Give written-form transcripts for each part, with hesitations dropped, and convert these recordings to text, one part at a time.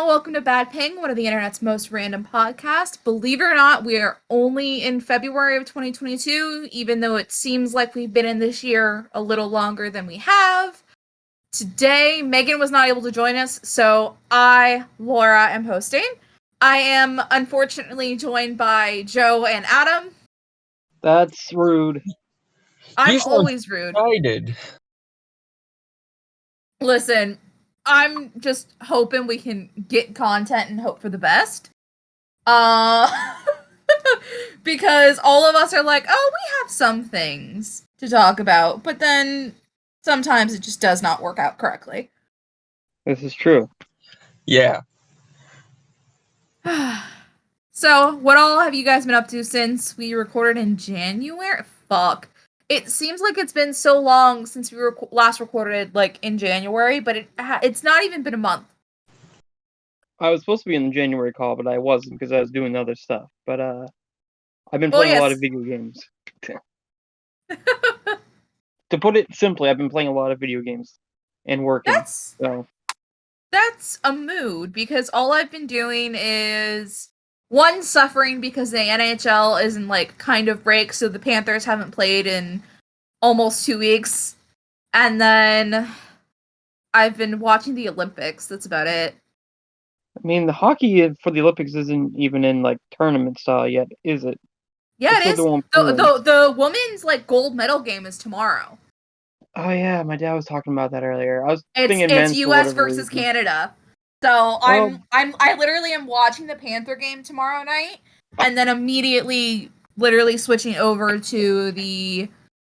Hello, welcome to Bad Ping, one of the internet's most random podcasts. Believe it or not, we are only in February of 2022, even though it seems like we've been in this year a little longer than we have. Today, Megan was not able to join us, so I, Laura, am hosting. I am unfortunately joined by Joe and Adam. That's rude. I'm You sound always rude. excited. Listen, I'm just hoping we can get content and hope for the best. Uh, because all of us are like, oh, we have some things to talk about, but then sometimes it just does not work out correctly. This is true. Yeah. So, what all have you guys been up to since we recorded in January? Fuck. It seems like it's been so long since we last recorded, like, in January, but it's not even been a month. I was supposed to be in the January call, but I wasn't because I was doing other stuff. But I've been playing a lot of video games. To put it simply, I've been playing a lot of video games and working. That's a mood, because all I've been doing is one, suffering because the NHL is in like kind of break, so the Panthers haven't played in almost 2 weeks. And then I've been watching the Olympics. That's about it. I mean, the hockey for the Olympics isn't even in like tournament style yet, is it? Yeah, it is. The women's like gold medal game is tomorrow. Oh yeah, my dad was talking about that earlier. I was thinking it's U.S. versus Canada. So I literally am watching the Panther game tomorrow night, and then immediately literally switching over to the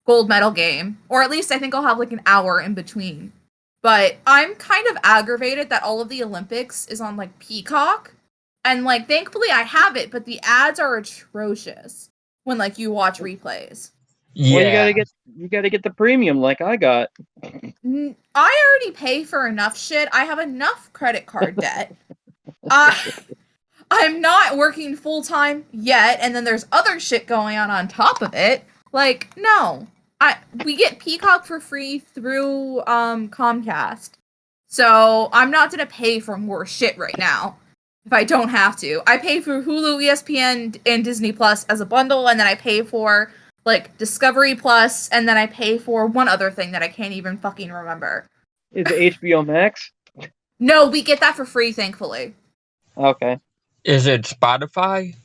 gold medal game. Or at least I think I'll have like an hour in between. But I'm kind of aggravated that all of the Olympics is on like Peacock. And like thankfully I have it, but the ads are atrocious when like you watch replays. Yeah. Well, you gotta get the premium like I got. I already pay for enough shit. I have enough credit card debt. I'm not working full time yet, and then there's other shit going on top of it. Like, no. We get Peacock for free through Comcast. So I'm not gonna pay for more shit right now if I don't have to. I pay for Hulu, ESPN, and Disney Plus as a bundle, and then I pay for like Discovery Plus, and then I pay for one other thing that I can't even fucking remember. Is it HBO Max? No, we get that for free, thankfully. Okay. Is it Spotify?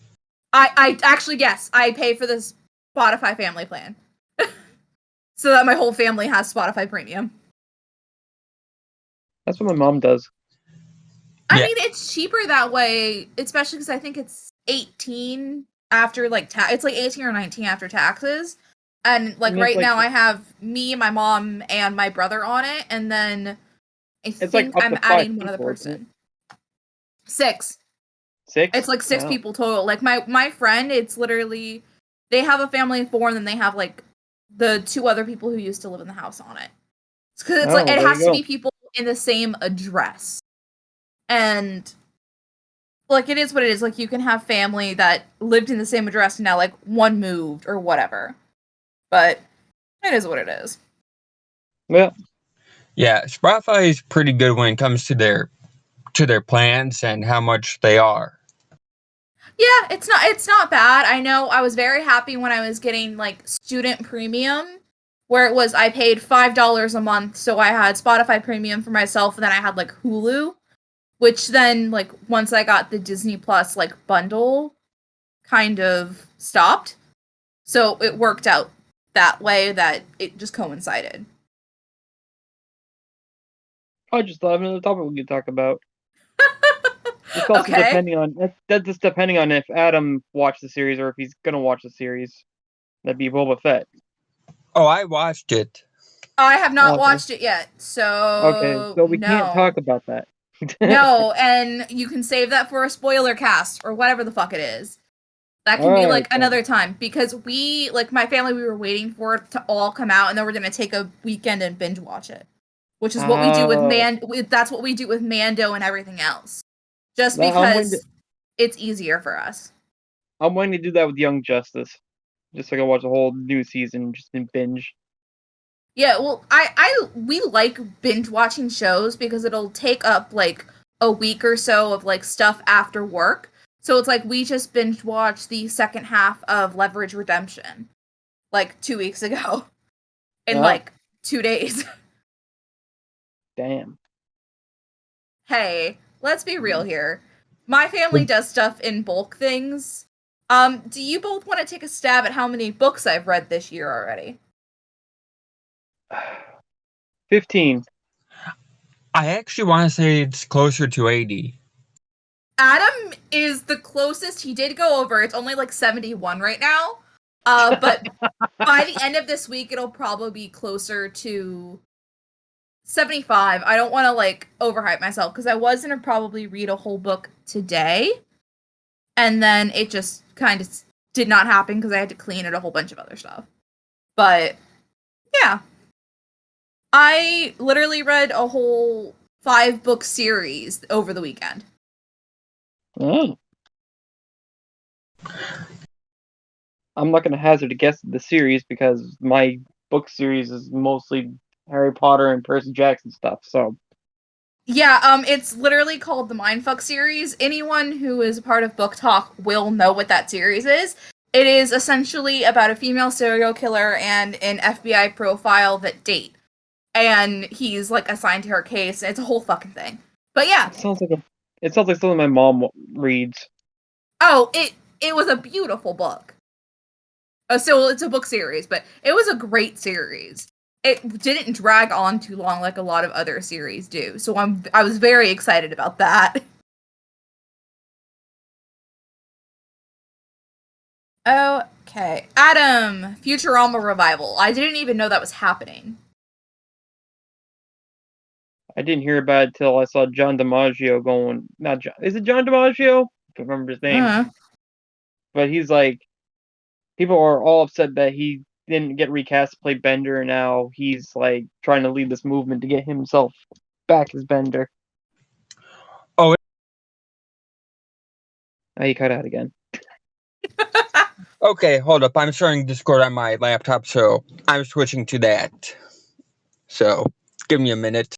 I actually, yes, I pay for this Spotify family plan. So that my whole family has Spotify Premium. That's what my mom does. I mean, it's cheaper that way, especially because I think it's 18 after like it's like 18 or 19 after taxes. And like right now I have me, my mom, and my brother on it, and then I think I'm adding one other person. 6. 6? It's like 6 people total. Like my friend, it's literally they have a family of 4, and then they have like the 2 other people who used to live in the house on it. Because it's like it has to be people in the same address. And like it is what it is. Like you can have family that lived in the same address and now like one moved or whatever. But it is what it is. Yeah. Yeah, Spotify is pretty good when it comes to their plans and how much they are. Yeah, it's not bad. I know I was very happy when I was getting like student premium, where it was I paid $5 a month, so I had Spotify Premium for myself, and then I had like Hulu, which then like once I got the Disney Plus like bundle, kind of stopped. So it worked out that way that it just coincided. I just thought of another topic we could talk about. It's also depending on if Adam watched the series or if he's gonna watch the series. That'd be Boba Fett. Oh, I watched it. I have not watched it yet, so okay, so we can't talk about that. No, and you can save that for a spoiler cast or whatever the fuck it is. That can be like another time, because we, like my family, we were waiting for it to all come out, and then we're gonna take a weekend and binge watch it, which is what we do with That's what we do with Mando and everything else, just because it's easier for us. I'm wanting to do that with Young Justice, just so I can watch a whole new season just in binge. Yeah, well, we like binge watching shows because it'll take up like a week or so of like stuff after work. So it's like we just binge watched the second half of Leverage Redemption like 2 weeks ago in like 2 days. Damn. Hey, let's be real here. My family does stuff in bulk things. Do you both want to take a stab at how many books I've read this year already? 15. I actually want to say it's closer to 80. Adam is the closest. He did go over. It's only like 71 right now. But by the end of this week, it'll probably be closer to 75. I don't want to like overhype myself because I was going to probably read a whole book today. And then it just kind of did not happen because I had to clean and a whole bunch of other stuff. But yeah. I literally read a whole 5-book series over the weekend. Oh. I'm not going to hazard a guess at the series because my book series is mostly Harry Potter and Percy Jackson stuff, so. Yeah, it's literally called the Mindfuck series. Anyone who is a part of Book Talk will know what that series is. It is essentially about a female serial killer and an FBI profile that date. And he's like assigned to her case. It's a whole fucking thing. But yeah. It sounds like something my mom reads. Oh, it was a beautiful book. So it's a book series, but it was a great series. It didn't drag on too long like a lot of other series do. So I was very excited about that. Okay. Adam, Futurama revival. I didn't even know that was happening. I didn't hear about it till I saw John DiMaggio going. Not John. Is it John DiMaggio? I can't remember his name. But he's like, people are all upset that he didn't get recast to play Bender, and now he's like trying to lead this movement to get himself back as Bender. Oh, He cut out again. Okay, hold up. I'm starting Discord on my laptop, so I'm switching to that. So, give me a minute.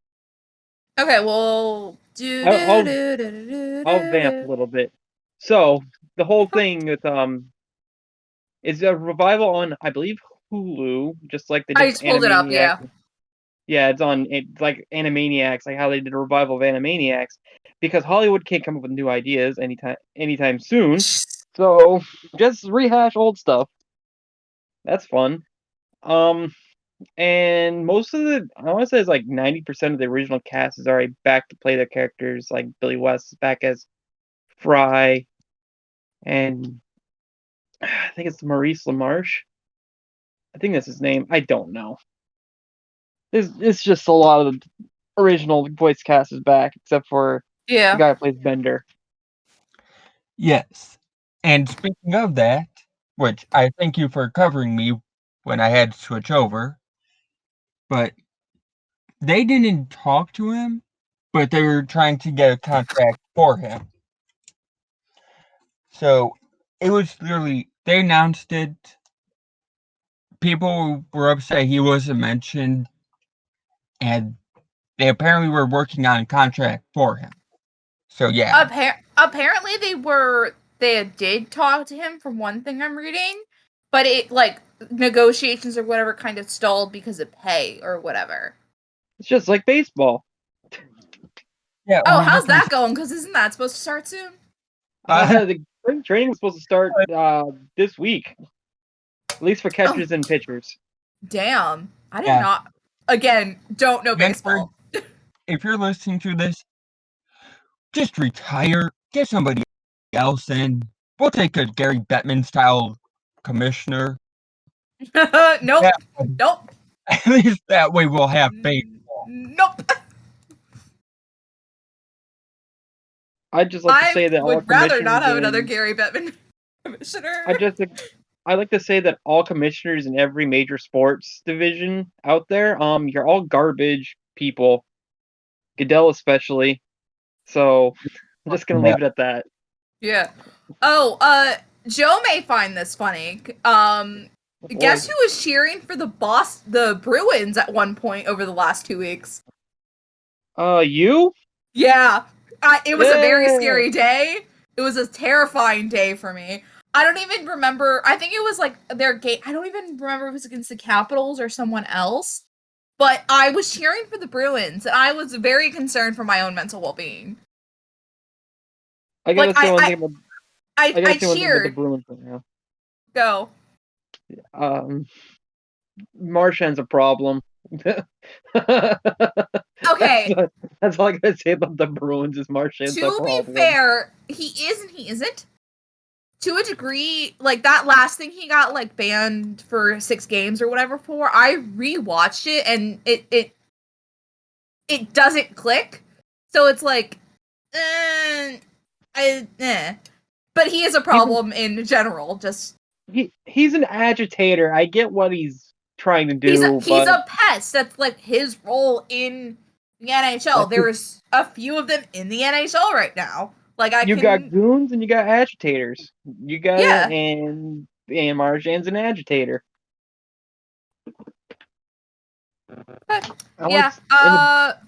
Okay, well, I'll vamp a little bit. So the whole thing with is a revival on, I believe, Hulu, just like they did I just pulled it up, yeah. Yeah, it's like Animaniacs, like how they did a revival of Animaniacs, because Hollywood can't come up with new ideas anytime soon. So just rehash old stuff. That's fun. And most of I want to say it's like 90% of the original cast is already back to play their characters. Like Billy West is back as Fry, and I think it's Maurice LaMarche. I think that's his name. I don't know. It's just a lot of the original voice cast is back, except for the guy who plays Bender. Yes. And speaking of that, which I thank you for covering me when I had to switch over, but they didn't talk to him, but they were trying to get a contract for him. So it was literally, they announced it. People were upset he wasn't mentioned, and they apparently were working on a contract for him. So yeah. Apparently they did talk to him from one thing I'm reading, but it like negotiations or whatever kind of stalled because of pay or whatever. It's just like baseball. Yeah. Oh, how's that going? Because isn't that supposed to start soon? The spring training was supposed to start this week, at least for catchers and pitchers. Damn, I did not. Again, don't know baseball. If you're listening to this, just retire. Get somebody else in. We'll take a Gary Bettman style commissioner. Nope. Nope. At least that way we'll have baseball. Nope. I'd just like to say that I would rather not have another Gary Bettman commissioner. I'd like to say that all commissioners in every major sports division out there, you're all garbage people. Goodell especially. So I'm just gonna leave it at that. Yeah. Oh, Joe may find this funny. Guess who was cheering for the Bruins at one point over the last 2 weeks? You? Yeah. It was a very scary day. It was a terrifying day for me. I don't even remember. I think it was like their game. I don't even remember if it was against the Capitals or someone else. But I was cheering for the Bruins, and I was very concerned for my own mental well-being. I gotta say one thing about. I gotta say one thing about the cheered. Bruins right now. Go. Marchand's a problem. Okay. That's all I gotta say about the Bruins is Marchand's a problem. To be fair, he is and he isn't. To a degree, like that last thing he got like banned for 6 games or whatever for, I rewatched it and it doesn't click. So it's like, But he is a problem in general. Just he's an agitator. I get what he's trying to do. He's a pest. That's like his role in the NHL. There's a few of them in the NHL right now. Like you got goons and you got agitators. You got it, and Marchand's an agitator.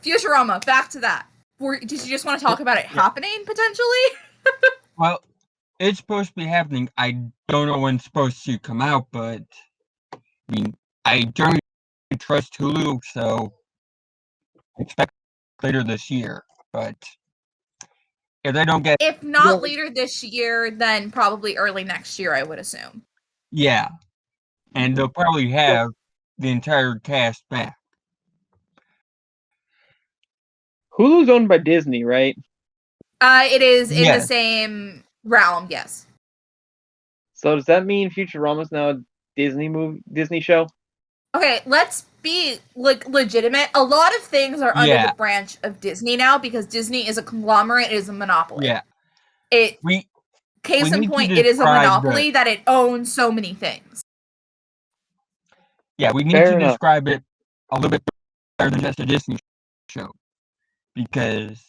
Futurama. Back to that. Did you just want to talk about it happening potentially? Well, it's supposed to be happening. I don't know when it's supposed to come out, but I mean, I don't trust Hulu, so expect later this year. But if they don't get, if not later this year, then probably early next year, I would assume. Yeah, and they'll probably have the entire cast back. Hulu's owned by Disney, right? It is in the same realm, yes. So does that mean Futurama's now a Disney show? Okay, let's be like legitimate. A lot of things are under the branch of Disney now because Disney is a conglomerate, it is a monopoly. Yeah. Case in point, it is a monopoly that it owns so many things. Yeah, we need to describe it a little bit better than just a Disney show. Because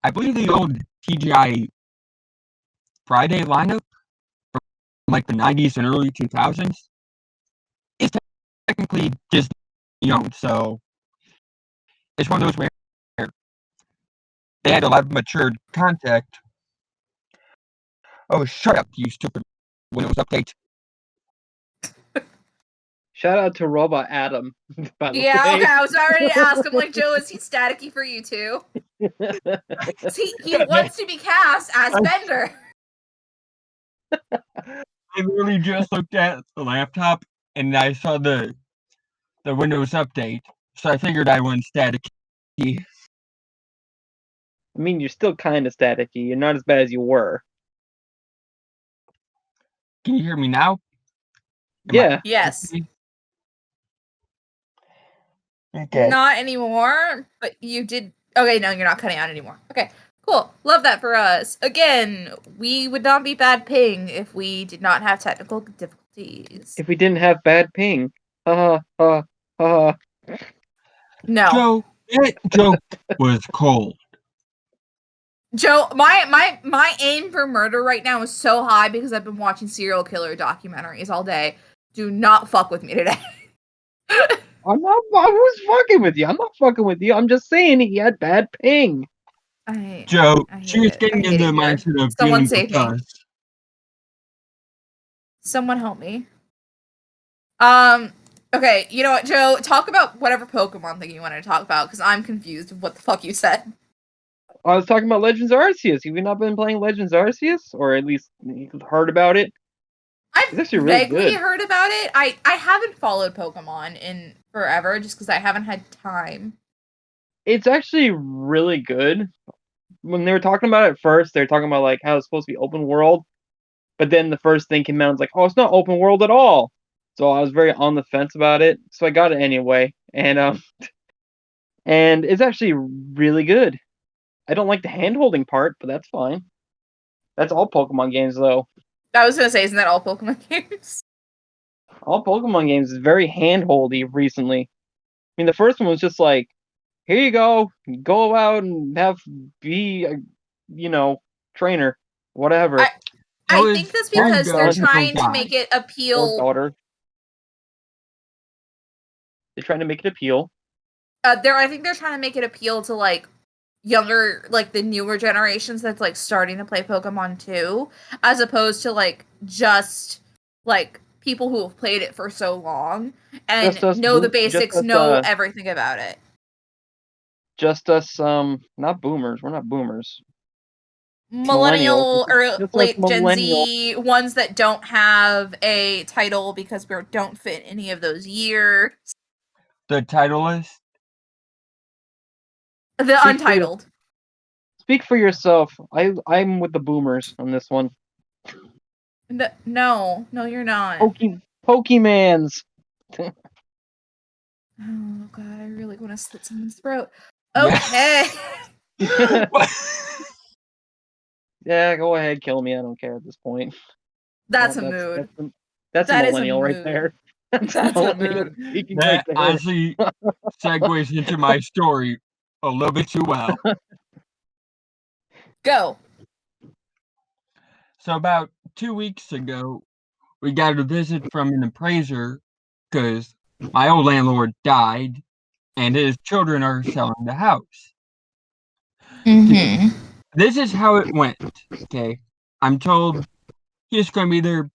I believe the old TGI Friday lineup from like the 90s and early 2000s is technically Disney owned, so it's one of those where they had a lot of mature content. Oh, shut up, you stupid Windows update. Shout out to Robot Adam, by the way. Yeah, okay, I was already to ask him, like, Joe, is he staticky for you too? he wants to be cast as Bender. I literally just looked at the laptop and I saw the Windows update, so I figured I went staticky. I mean, you're still kind of staticky. You're not as bad as you were. Can you hear me now? Yes. Okay. Not anymore, but you did. Okay, no, you're not cutting out anymore. Okay, cool. Love that for us. Again, we would not be bad ping if we did not have technical difficulties. If we didn't have bad ping. No. Joe, that joke was cold. Joe, my aim for murder right now is so high because I've been watching serial killer documentaries all day. Do not fuck with me today. I was fucking with you. I'm not fucking with you. I'm just saying he had bad ping. Joe, she was getting in the mindset of someone save me. Someone help me. Okay, you know what, Joe? Talk about whatever Pokemon thing you wanted to talk about, because I'm confused of what the fuck you said. I was talking about Legends Arceus. Have you not been playing Legends Arceus? Or at least heard about it? I've vaguely heard about it. I haven't followed Pokemon in forever just because I haven't had time. It's actually really good. When they were talking about it at first, they were talking about like how it's supposed to be open world. But then the first thing came out, it's like, oh, it's not open world at all. So I was very on the fence about it. So I got it anyway. And it's actually really good. I don't like the hand-holding part, but that's fine. That's all Pokemon games, though. I was going to say, isn't that all Pokemon games? All Pokemon games is very hand-holdy recently. I mean, the first one was just like, here you go out and be a, trainer, whatever. I think that's because they're trying to make it appeal. Daughter. They're trying to make it appeal. I think they're trying to make it appeal to, like, younger, like the newer generations that's like starting to play Pokemon too, as opposed to like just like people who have played it for so long and know the basics, know everything about it. Just us, not boomers. We're not boomers. Millennial or late millennial. Gen Z, ones that don't have a title because we don't fit any of those years. The title list? The untitled. Speak for yourself. I'm with the boomers on this one. No, you're not. Pokemans. Oh god, I really want to slit someone's throat. Okay. Yeah, go ahead, kill me. I don't care at this point. That's a mood. That's a millennial right there. That's a mood. That honestly segues into my story a little bit too well. Go. So about 2 weeks ago, we got a visit from an appraiser because my old landlord died and his children are selling the house. Mm-hmm. This is how it went, okay? I'm told he's going to be there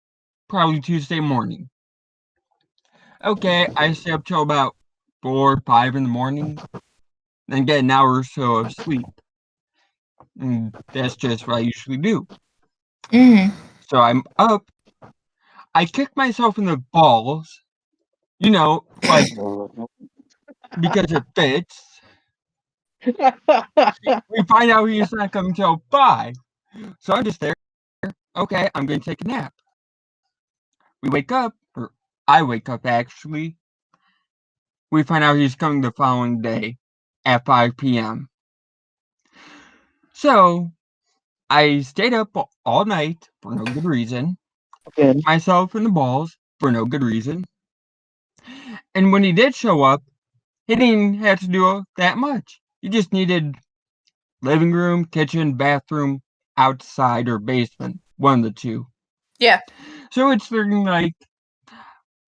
probably Tuesday morning. Okay, I stay up till about 4 or 5 in the morning, then get an hour or so of sleep. And that's just what I usually do. Mm-hmm. So I'm up. I kick myself in the balls, like because it fits. We find out he's not coming till 5. So I'm just there. Okay, I'm going to take a nap. We wake up, or I wake up actually. We find out he's coming the following day at 5 p.m. So I stayed up all night for no good reason. Okay. Myself in the balls for no good reason. And when he did show up, he didn't have to do that much. He just needed living room, kitchen, bathroom, outside, or basement. One of the two. Yeah. So it's looking like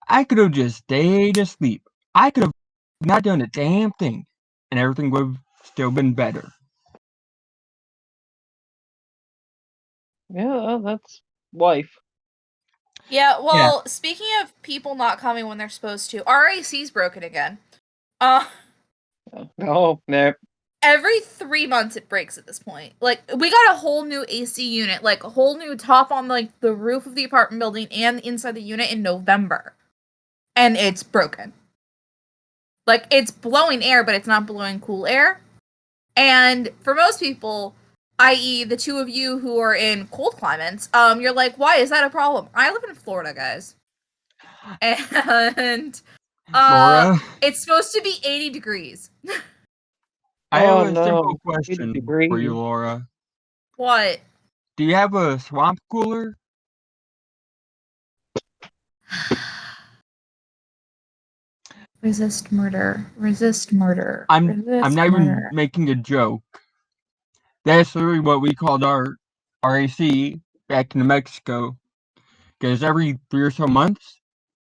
I could have just stayed asleep. I could have not done a damn thing, and everything would have still been better. Yeah, that's life. Yeah, well, speaking of people not coming when they're supposed to, our AC's broken again. Oh, no. Every 3 months it breaks at this point. Like, we got a whole new AC unit, like a whole new top on like the roof of the apartment building and inside the unit in November. And it's broken. Like, it's blowing air, but it's not blowing cool air. And for most people, i.e. the two of you who are in cold climates, you're like, why is that a problem? I live in Florida, guys. And Laura, it's supposed to be 80 degrees. I have a simple question for you, Laura. What? Do you have a swamp cooler? Resist murder. Resist murder. I'm not even making a joke. That's literally what we called our AC back in New Mexico. Because every 3 or so months,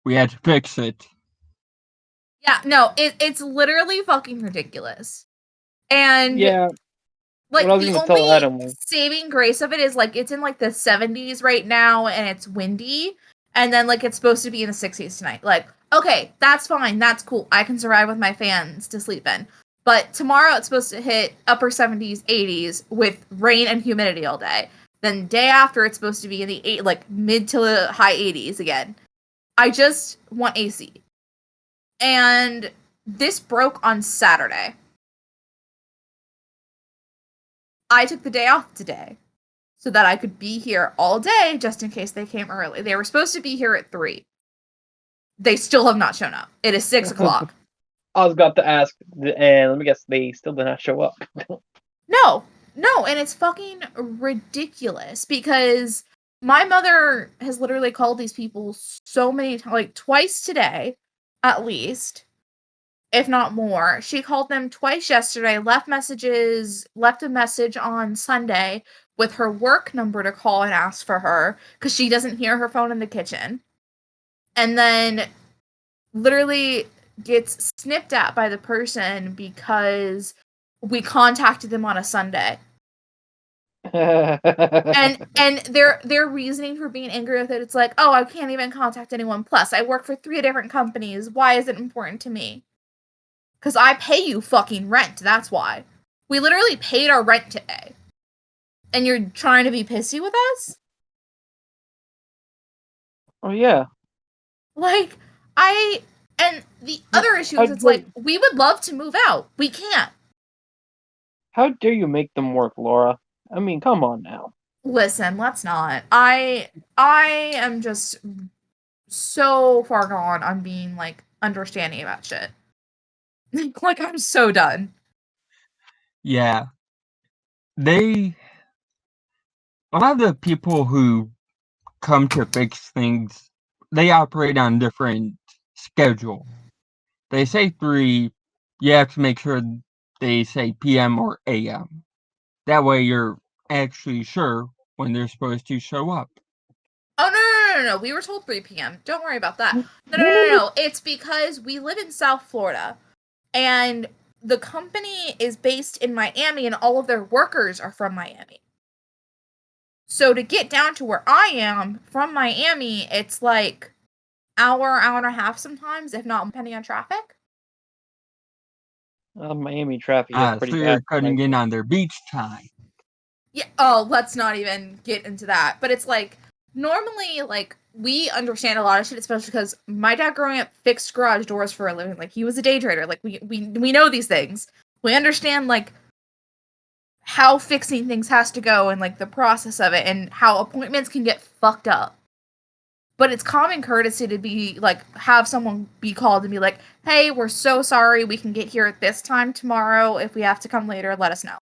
we had to fix it. Yeah, no, it's literally fucking ridiculous. And yeah, like the only saving grace of it is like it's in like the 70s right now and it's windy, and then like it's supposed to be in the 60s tonight. Like, okay, that's fine, that's cool. I can survive with my fans to sleep in. But tomorrow it's supposed to hit upper 70s, 80s with rain and humidity all day. Then day after it's supposed to be in the mid to the high 80s again. I just want AC. And this broke on Saturday. I took the day off today so that I could be here all day just in case they came early. They were supposed to be here at 3. They still have not shown up. It is 6 o'clock. I was about to ask, and let me guess, they still did not show up. No, and it's fucking ridiculous because my mother has literally called these people so many times, like twice today, at least, if not more. She called them twice yesterday, left a message on Sunday with her work number to call and ask for her because she doesn't hear her phone in the kitchen. And then literally gets snipped at by the person because we contacted them on a Sunday. and their reasoning for being angry with it, it's like, oh, I can't even contact anyone. Plus, I work for 3 different companies. Why is it important to me? Because I pay you fucking rent. That's why. We literally paid our rent today. And you're trying to be pissy with us? Oh yeah. Like, and the other issue is, it's like, we would love to move out. We can't. How dare you make them work, Laura? I mean, come on now. Listen, let's not. I am just so far gone on being, like, understanding about shit. Like, I'm so done. Yeah. A lot of the people who come to fix things, they operate on different schedule. They say 3, you have to make sure they say PM or AM. That way you're actually sure when they're supposed to show up. Oh, no. We were told 3 p.m. Don't worry about that. No. It's because we live in South Florida, and the company is based in Miami, and all of their workers are from Miami. So to get down to where I am from Miami, it's like hour and a half sometimes, if not, depending on traffic. Miami traffic is pretty So bad. you're cutting in on their beach time. Yeah. Oh, let's not even get into that. But it's like, normally, like, we understand a lot of shit, especially because my dad growing up fixed garage doors for a living. Like, he was a day trader. Like, we know these things. We understand, like, how fixing things has to go and, like, the process of it and how appointments can get fucked up. But it's common courtesy to be, like, have someone be called and be like, hey, we're so sorry, we can get here at this time tomorrow. If we have to come later, let us know.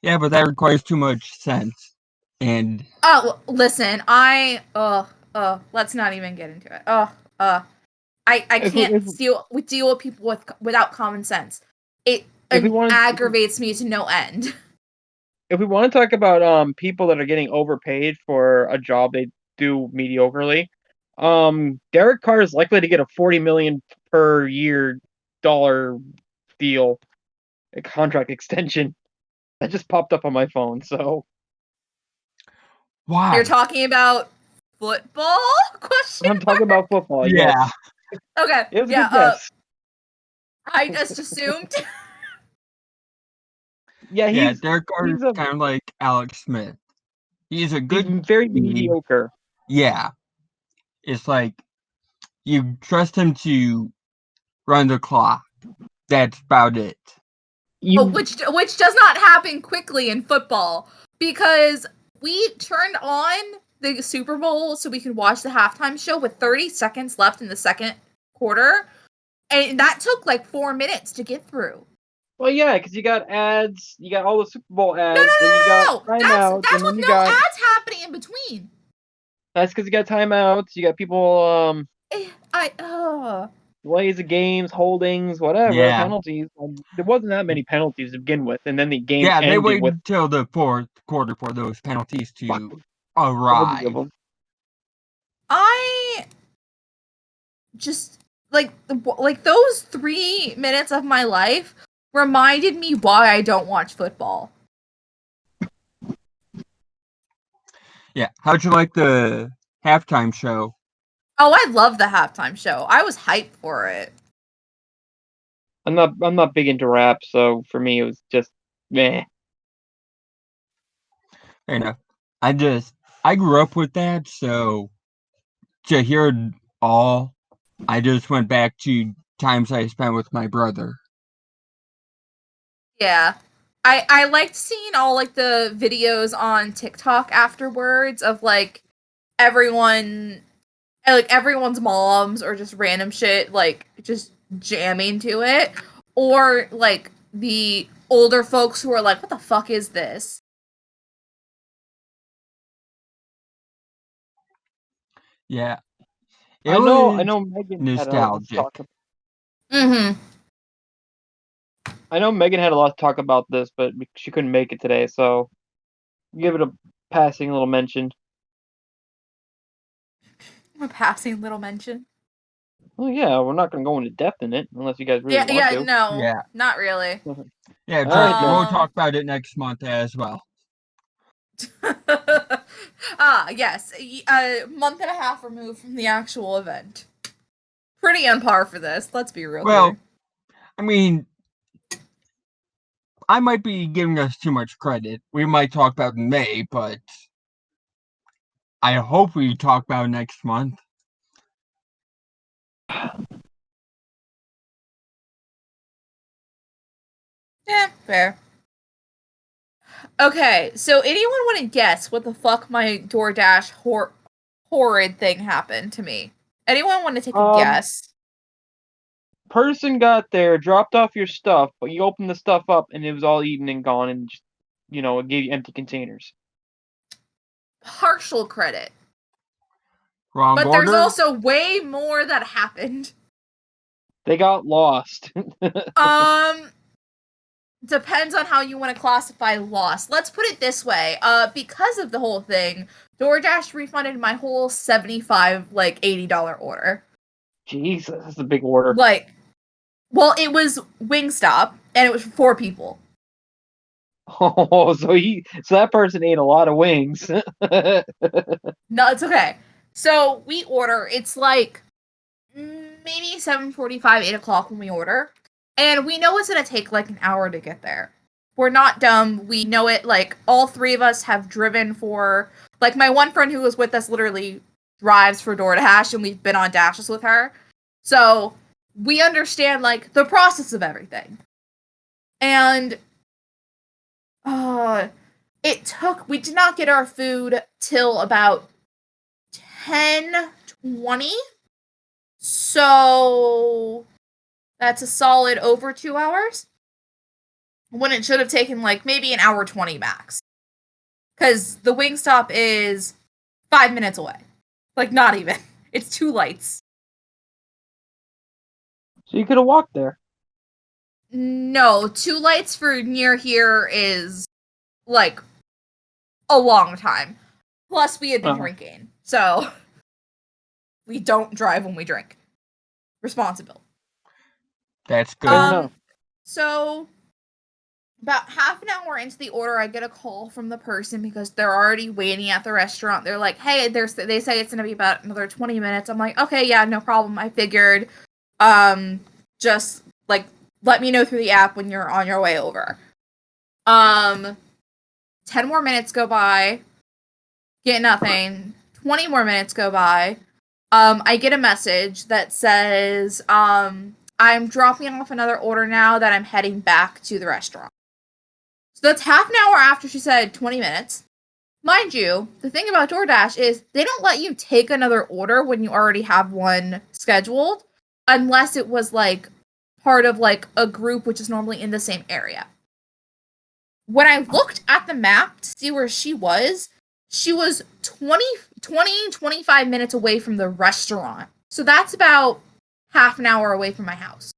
Yeah, but that requires too much sense. And oh, listen, let's not even get into it. I can't deal with people without common sense. It aggravates me to no end. If we want to talk about people that are getting overpaid for a job they do mediocrely, Derek Carr is likely to get a $40 million per year dollar deal, a contract extension. That just popped up on my phone. So why? You're talking about football? Question. I'm talking about football. Yeah. Yes. Okay. It was a good guess. I just assumed. Yeah, Derek Carr is kind of like Alex Smith. He's a good, he's very mediocre. Yeah, it's like you trust him to run the clock. That's about it. Which does not happen quickly in football, because we turned on the Super Bowl so we could watch the halftime show with 30 seconds left in the second quarter, and that took like 4 minutes to get through. Well, yeah, because you got ads, you got all the Super Bowl ads, then you got timeouts, that's with no ads happening in between. That's because you got timeouts, you got people delays of games, holdings, whatever, penalties. There wasn't that many penalties to begin with, and then the game ended they waited with until the fourth quarter for those penalties to arrive. I just like those 3 minutes of my life reminded me why I don't watch football. Yeah, how'd you like the halftime show? Oh, I love the halftime show. I was hyped for it. I'm not big into rap, so for me it was just meh. Fair enough. I grew up with that, so to hear it all, I just went back to times I spent with my brother. Yeah. I liked seeing all like the videos on TikTok afterwards of like everyone's moms or just random shit like just jamming to it, or like the older folks who are like, what the fuck is this? Yeah. I know Megan had a lot to nostalgic. talk about. I know Megan had a lot to talk about this, but she couldn't make it today, so give it a passing little mention. A passing little mention. Well, yeah, we're not going to go into depth in it unless you guys really want to. No, Yeah. not really. Yeah, All trust right, me, then. we'll talk about it next month as well. Yes, a month and a half removed from the actual event. Pretty on par for this. Let's be real Well, here. I mean, I might be giving us too much credit. We might talk about it in May, but I hope we talk about it next month. Yeah, fair. Okay, so anyone want to guess what the fuck my DoorDash horrid thing happened to me? Anyone want to take a guess? Person got there, dropped off your stuff, but you opened the stuff up and it was all eaten and gone, and just, it gave you empty containers. Partial credit. Wrong But order? there's also way more that happened. They got lost. Depends on how you want to classify loss. Let's put it this way. Because of the whole thing, DoorDash refunded my whole $75, $80 order. Jesus, that's a big order. Well, it was Wingstop, and it was for 4 people. Oh, so that person ate a lot of wings. No, it's okay. So we order. It's maybe 7:45, 8 o'clock when we order. And we know it's going to take an hour to get there. We're not dumb. We know it. All 3 of us have driven for... my one friend who was with us literally drives for DoorDash, and we've been on dashes with her. So we understand, the process of everything. And... we did not get our food till about 10:20. So... that's a solid over 2 hours. When it should have taken maybe an hour 20 max. Because the Wingstop is 5 minutes away. Not even. It's 2 lights. So you could have walked there. No, 2 lights for near here is a long time. Plus we had been drinking. So we don't drive when we drink. Responsible. That's good. So about half an hour into the order, I get a call from the person because they're already waiting at the restaurant. They're like, hey, they say it's going to be about another 20 minutes. I'm like, okay, yeah, no problem. I figured, just, let me know through the app when you're on your way over. 10 more minutes go by. Get nothing. 20 more minutes go by. I get a message that says, I'm dropping off another order now that I'm heading back to the restaurant. So that's half an hour after she said 20 minutes. Mind you, the thing about DoorDash is they don't let you take another order when you already have one scheduled, unless it was part of a group which is normally in the same area. When I looked at the map to see where she was 25 minutes away from the restaurant. So that's about half an hour away from my house.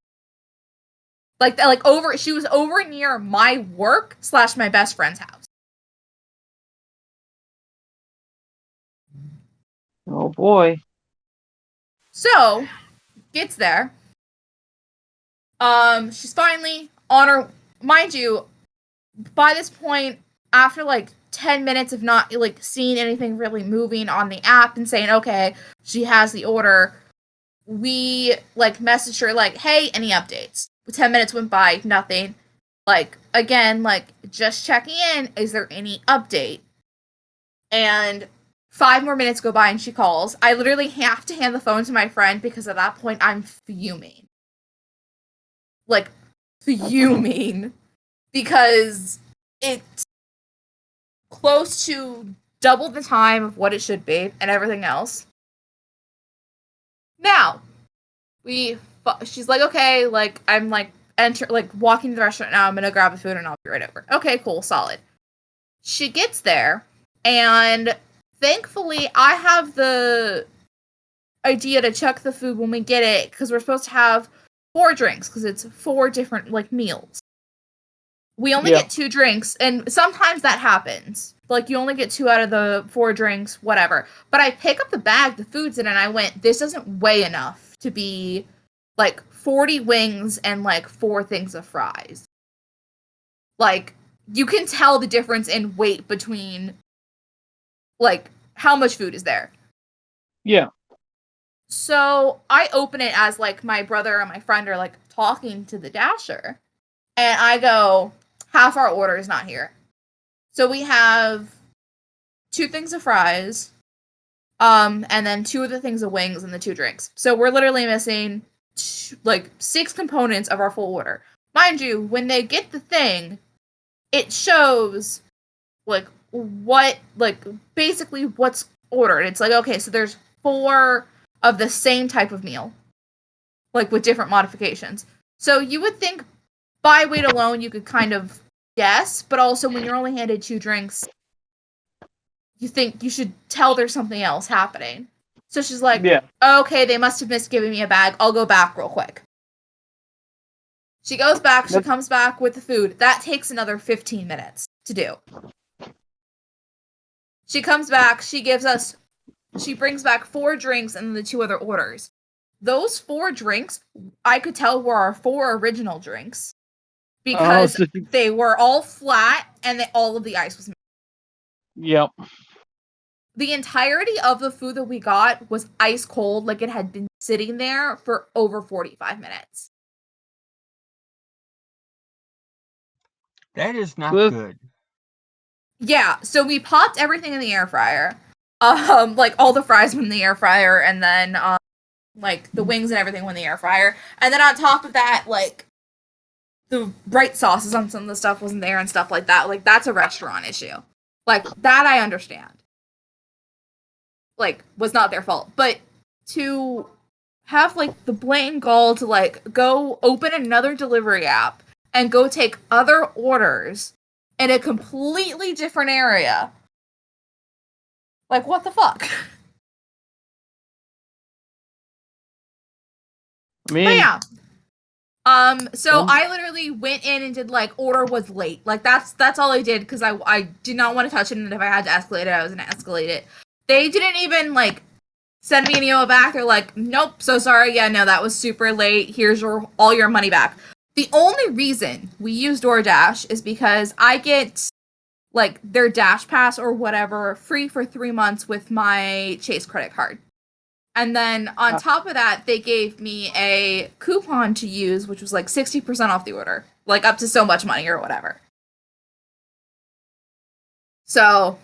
She was over near my work / my best friend's house. Oh boy. So, gets there. She's finally on her... Mind you, by this point, after 10 minutes of not seeing anything really moving on the app and saying, okay, she has the order, we messaged her hey, any updates? 10 minutes went by, nothing. Again, just checking in, is there any update? And 5 more minutes go by and she calls. I literally have to hand the phone to my friend because at that point I'm fuming. Fuming. Because it's close to double the time of what it should be and everything else. Now, she's okay, I'm walking to the restaurant now, I'm gonna grab the food and I'll be right over. Okay, cool, solid. She gets there, and thankfully I have the idea to check the food when we get it, because we're supposed to have 4 drinks, because it's 4 different, meals. We only get 2 drinks, and sometimes that happens. You only get 2 out of the 4 drinks, whatever. But I pick up the bag the food's in, and I went, this doesn't weigh enough to be like 40 wings and like 4 things of fries. Like, you can tell the difference in weight between like how much food is there. Yeah. So I open it as like my brother and my friend are like talking to the dasher, and I go, half our order is not here. So we have 2 things of fries, and then 2 of the things of wings and the 2 drinks. So we're literally missing like 6 components of our full order. Mind you, when they get the thing, it shows like what, like basically what's ordered. It's like, okay, so there's 4 of the same type of meal, like with different modifications. So you would think by weight alone you could kind of guess, but also when you're only handed 2 drinks, you think you should tell there's something else happening. So she's like, Yeah. okay, they must have missed giving me a bag. I'll go back real quick. She goes back, she comes back with the food. That takes another 15 minutes to do. She comes back, she brings back 4 drinks and the 2 other orders. Those 4 drinks, I could tell were our 4 original drinks. Because they were all flat and all of the ice was melted. Yep. The entirety of the food that we got was ice cold, like it had been sitting there for over 45 minutes. That is not good. Yeah, so we popped everything in the air fryer. Like all the fries went in the air fryer, and then like the wings and everything went in the air fryer. And then on top of that, like the bright sauces on some of the stuff wasn't there and stuff like that. Like that's a restaurant issue. Like that I understand. Like was not their fault. But to have like the blatant gall to like go open another delivery app and go take other orders in a completely different area. Like, what the fuck? I mean, but yeah. So I literally went in and did like order was late. Like that's all I did because I did not want to touch it, and if I had to escalate it, I was gonna escalate it. They didn't even like send me an email back. They're like, nope, so sorry. Yeah, no, that was super late. Here's all your money back. The only reason we use DoorDash is because I get like their Dash Pass or whatever free for 3 months with my Chase credit card. And then on top of that, they gave me a coupon to use, which was like 60% off the order, like up to so much money or whatever. So,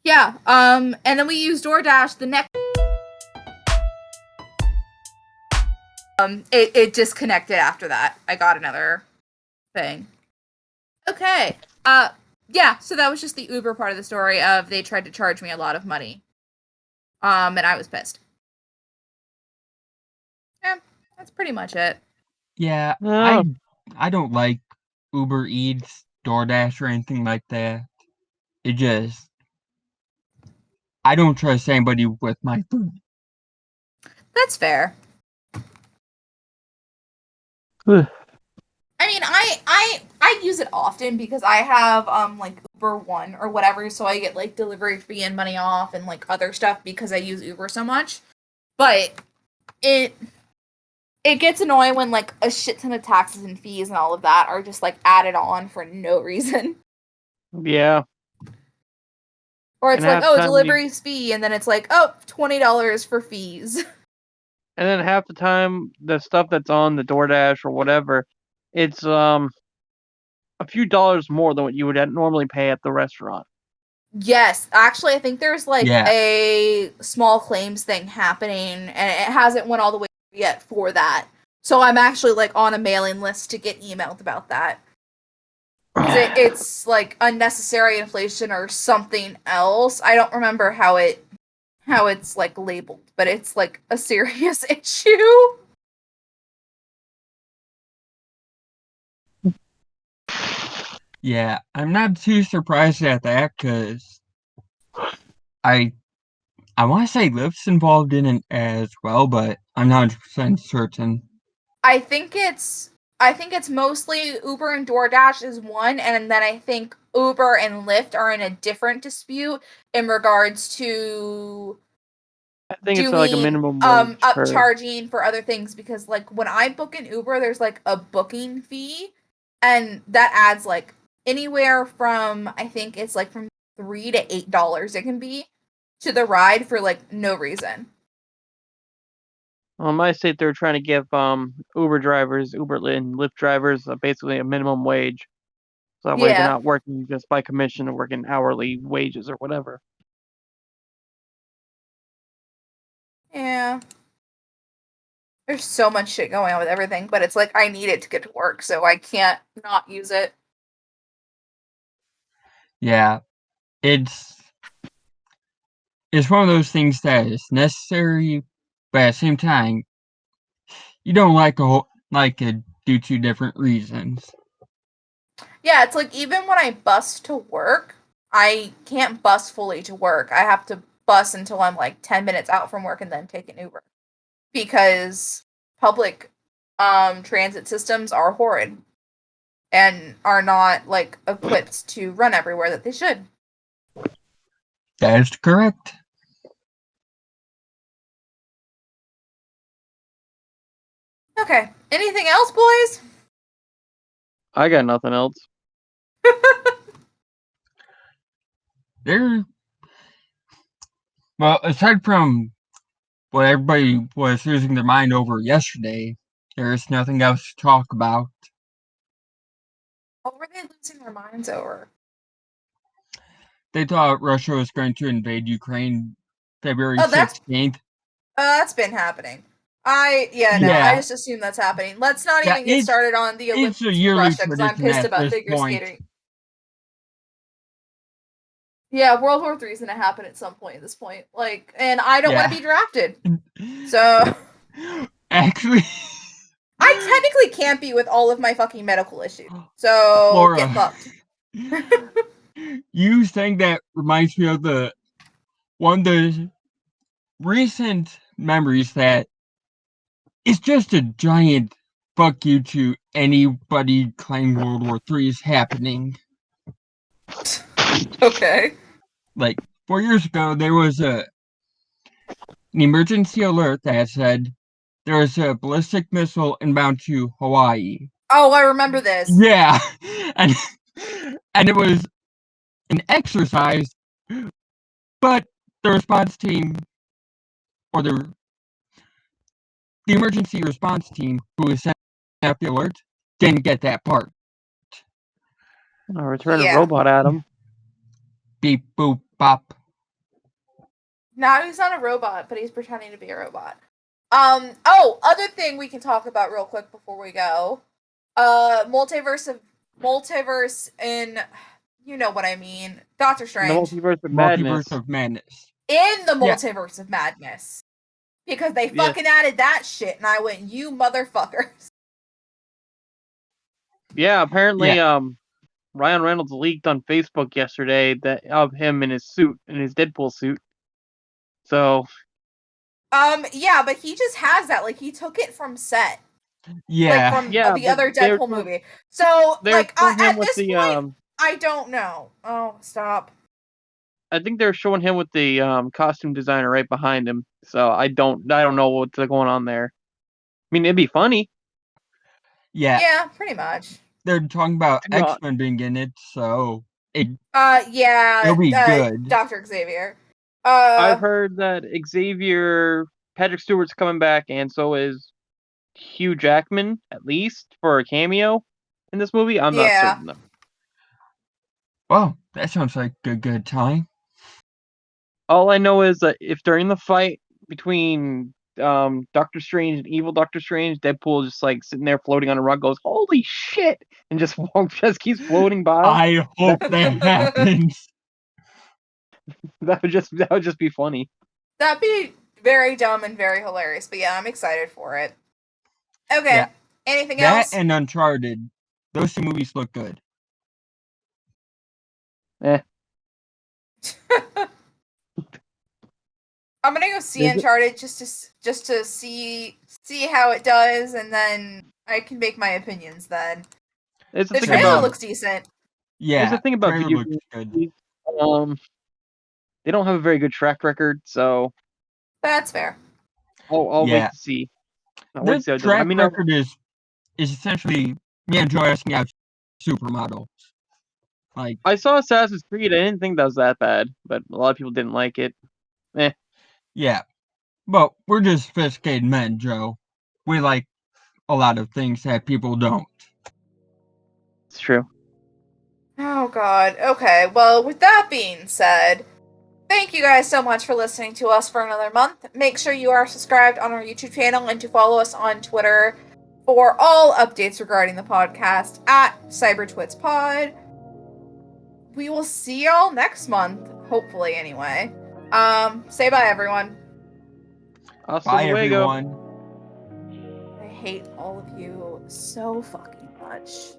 yeah. And then we used DoorDash the next. It disconnected after that. I got another thing. Okay. Yeah. So that was just the Uber part of the story. Of they tried to charge me a lot of money. And I was pissed. Yeah, that's pretty much it. Yeah, I don't like Uber Eats, DoorDash, or anything like that. It just, I don't trust anybody with my food. That's fair. I mean, I use it often because I have like Uber One or whatever, so I get like delivery fee and money off and like other stuff because I use Uber so much. But it gets annoying when like a shit ton of taxes and fees and all of that are just like added on for no reason. Yeah. Or it's like, oh, delivery fee, and then it's like, oh, $20 for fees. And then half the time, the stuff that's on the DoorDash or whatever, it's a few dollars more than what you would normally pay at the restaurant. Yes, actually, I think there's like a small claims thing happening, and it hasn't went all the way yet for that. So I'm actually like on a mailing list to get emailed about that. It's like unnecessary inflation or something else. I don't remember how it's like labeled, but it's like a serious issue. Yeah, I'm not too surprised at that because I want to say Lyft's involved in it as well, but I'm not 100% certain. I think it's mostly Uber and DoorDash is one, and then I think Uber and Lyft are in a different dispute in regards to I think it's doing like a minimum wage upcharging for other things, because like when I book an Uber, there's like a booking fee, and that adds like anywhere from, I think it's like from $3 to $8 it can be to the ride for like no reason. Well, in my state, they're trying to give Uber drivers, Uber and Lyft drivers, basically a minimum wage. So that way they're not working just by commission or working hourly wages or whatever. Yeah. There's so much shit going on with everything, but it's like I need it to get to work, so I can't not use it. Yeah, it's one of those things that is necessary, but at the same time, you don't like it due to different reasons. Yeah, it's like even when I bus to work, I can't bus fully to work. I have to bus until I'm like 10 minutes out from work and then take an Uber. Because public transit systems are horrid and are not like equipped to run everywhere that they should. That is correct. Okay. Anything else, boys? I got nothing else. Well, aside from what everybody was losing their mind over yesterday, there is nothing else to talk about. What were they losing their minds over? They thought Russia was going to invade Ukraine February 16th. That's been happening. I just assume that's happening. Let's not even get started on the Olympics in Russia, because I'm pissed about figure skating. Yeah, World War III is gonna happen at some point at this point. Like, and I don't want to be drafted. So actually, I technically can't be with all of my fucking medical issues. So Laura, get fucked. You saying that reminds me of one of the recent memories that it's just a giant fuck you to anybody claiming World War III is happening. Okay. Like 4 years ago, there was an emergency alert that said there was a ballistic missile inbound to Hawaii. Oh, I remember this. Yeah, and it was an exercise, but the response team, or the emergency response team who was sent out the alert, didn't get that part. Return a robot at him. Beep, boop, bop. No, he's not a robot, but he's pretending to be a robot. Other thing we can talk about real quick before we go. Multiverse in, you know what I mean. Doctor Strange. The Multiverse of Madness. Multiverse of Madness. In the Multiverse of Madness. Because they fucking added that shit, and I went, you motherfuckers. Yeah, apparently, Ryan Reynolds leaked on Facebook yesterday that of him in his suit, in his Deadpool suit. So. Yeah, but he just has that. Like, he took it from set. Yeah. Like, from the other Deadpool movie. So, like, at this point, I don't know. Oh, stop. I think they're showing him with the costume designer right behind him. So I don't know what's going on there. I mean, it'd be funny. Yeah. Yeah, pretty much. They're talking about X-Men being in it, so it'll be good. Dr. Xavier. I've heard that Patrick Stewart's coming back, and so is Hugh Jackman, at least for a cameo in this movie. I'm not certain though. Well, that sounds like a good time. All I know is that if during the fight between Doctor Strange and evil Doctor Strange, Deadpool just like sitting there floating on a rug, goes, "Holy shit!" and just keeps floating by. I hope that happens. That would just be funny. That'd be very dumb and very hilarious. But yeah, I'm excited for it. Okay. Yeah. Anything else? That and Uncharted. Those two movies look good. I'm gonna go see Uncharted just to see how it does, and then I can make my opinions then. The trailer looks decent. Yeah, there's the thing about video games. They don't have a very good track record, so That's fair. I'll wait Yeah. to see. The track record is essentially me and Joe asking out supermodels. Like, I saw Assassin's Creed. I didn't think that was that bad, but a lot of people didn't like it. yeah. But we're just sophisticated men, Joe. We like a lot of things that people don't. It's true. Oh god. Okay. Well, with that being said, thank you guys so much for listening to us for another month. Make sure you are subscribed on our YouTube channel and to follow us on Twitter for all updates regarding the podcast at CyberTwits Pod. We will see y'all next month, hopefully anyway. Say bye everyone. Hasta Bye, luego. everyone. I hate all of you so fucking much.